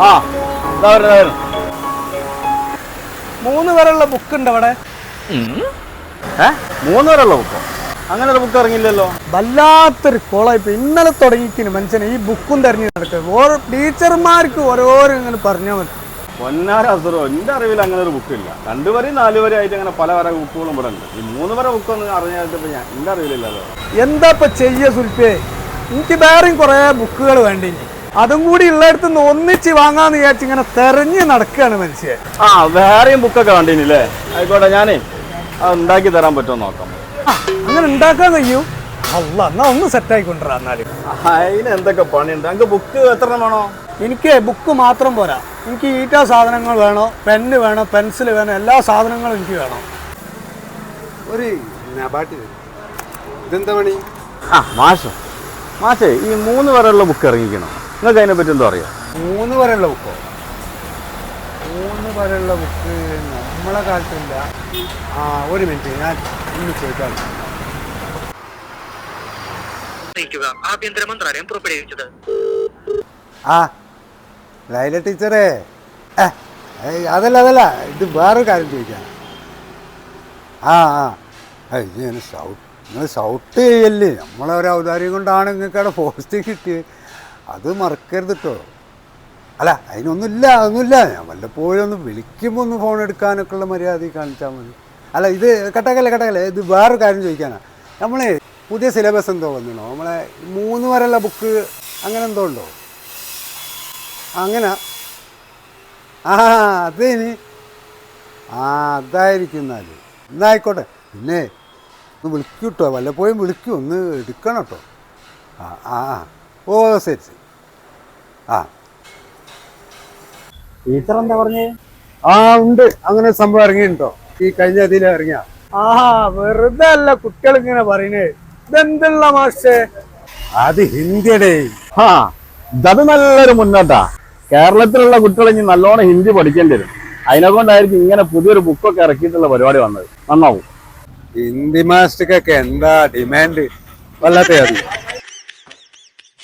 ആ മൂന്ന് പേരുള്ള ബുക്ക് ഉണ്ട് അവിടെ. 3 പേരുള്ള ബുക്കോ? അങ്ങനെ ഒരു ബുക്ക് ഇറങ്ങില്ലല്ലോ. വല്ലാത്തൊരു കോളായിപ്പോ. ഇന്നലെ തുടങ്ങിക്കുന്നു മനുഷ്യനെ ഈ ബുക്കും തെരഞ്ഞു നടക്കുക. ഓരോ ടീച്ചർമാർക്ക് ഓരോരോ ഇങ്ങനെ പറഞ്ഞാൽ മതി. പൊന്നാര അസുറോ, എൻ്റെ അറിവിൽ അങ്ങനെ ഒരു ബുക്കില്ല. 2 വരി 4 വരി ആയിട്ട് അങ്ങനെ പല ബുക്കുകളും ഇവിടെ ഉണ്ട്. ഈ 3 വരെ ബുക്കൊന്നും അറിഞ്ഞിട്ട് ഞാൻ എൻ്റെ അറിവില്ലല്ലോ. എന്താ ഇപ്പൊ ചെയ്യ സുൽപ്പേ? എനിക്ക് വേറെയും കുറെ ബുക്കുകൾ വേണ്ടി, അതും കൂടി ഉള്ളടത്ത് നിന്ന് ഒന്നിച്ച് വാങ്ങാന്ന് വിചാരിച്ച് ഇങ്ങനെ തെരഞ്ഞു നടക്കുകയാണ് മനുഷ്യൻ. വേറെയും ബുക്കൊക്കെ വേണ്ടില്ലേ? ആയിക്കോട്ടെ, ഞാനേ അത് ഉണ്ടാക്കി തരാൻ പറ്റുമോ നോക്കാം. അങ്ങനെ ഉണ്ടാക്കാൻ കഴിയൂ? അല്ല, എന്നാ ഒന്ന് സെറ്റായി കൊണ്ടുവരാ. എന്നാലും അതിന് എന്തൊക്കെ പണിയുണ്ട്? എനിക്ക് ബുക്ക് എത്ര വേണോ? എനിക്ക് ബുക്ക് മാത്രം പോരാ, എനിക്ക് ഈറ്റ സാധനങ്ങൾ വേണോ, പെന്ന് വേണോ, പെൻസിൽ വേണോ, എല്ലാ സാധനങ്ങളും എനിക്ക് വേണം. ഒരു ഇതെന്താ പണി? മാഷേ ഈ 3 വരെയുള്ള ബുക്ക് ഇറങ്ങിക്കണം. നിങ്ങൾക്ക് അതിനെ പറ്റി എന്തോ അറിയാം? 3 വരെയുള്ള ബുക്കോ? 3 വരെയുള്ള ബുക്ക് നമ്മളെ കാലത്തില്ല. ഒരു മിനിറ്റ്, ഞാൻ ഇന്ന് ചോദിക്കാം. ആഭ്യന്തര മന്ത്രാലയം പുറപ്പെടുവിച്ചത്. ലൈല ടീച്ചറേ, അതല്ല, ഇത് വേറൊരു കാര്യം ചോദിക്കാൻ. ഇത് നിങ്ങൾ ഷൗട്ട് ചെയ്യല്ലേ? നമ്മളൊരു ഔദാര്യം കൊണ്ടാണ് നിങ്ങൾക്ക് അവിടെ പോസ്റ്റ് കിട്ടിയത്. അത് മറക്കരുത് കേട്ടോ. അല്ല, അതൊന്നുമില്ല. ഞാൻ വല്ലപ്പോഴും ഒന്ന് വിളിക്കുമ്പോൾ ഒന്ന് ഫോൺ എടുക്കാനൊക്കെ ഉള്ള മര്യാദ കാണിച്ചാൽ മതി. അല്ല, ഇത് കട്ടക്കല്ലേ, ഇത് വേറൊരു കാര്യം ചോദിക്കാനാണ്. നമ്മളെ പുതിയ സിലബസ് എന്തോ വന്നിണോ? നമ്മളെ 3 വരെയുള്ള ബുക്ക് അങ്ങനെ എന്തോ ഉണ്ടോ? അങ്ങനെ അതേനി അതായിരിക്കും. എന്നായിക്കോട്ടെ. പിന്നെ ഒന്ന് വിളിക്കൂ കേട്ടോ, വല്ലപ്പോഴും വിളിക്കൂ, ഒന്ന് എടുക്കണം കേട്ടോ. ശരി. ടീച്ചർ എന്താ പറഞ്ഞേ? ഉണ്ട്, അങ്ങനെ സംഭവം ഇറങ്ങിട്ടോ. ഈ കഴിഞ്ഞ ഇതിൽ ഇറങ്ങിയ. വെറുതെ അല്ല കുട്ടികൾ ഇങ്ങനെ പറയുന്നേ. ഇതെന്തുള്ള മാഷേ? അത് ഹിന്ദിയുടെ. അത് നല്ലൊരു മുന്നോട്ടാ. കേരളത്തിലുള്ള കുട്ടികൾ ഇനി നല്ലോണം ഹിന്ദി പഠിക്കേണ്ടി വരും. അതിനെ കൊണ്ടായിരിക്കും ഇങ്ങനെ പുതിയൊരു ബുക്കൊക്കെ ഇറക്കിയിട്ടുള്ള പരിപാടി വന്നത്. നന്നാവും. ഹിന്ദി മാസ്റ്റർക്കൊക്കെ എന്താ ഡിമാൻഡ്? വല്ലാത്ത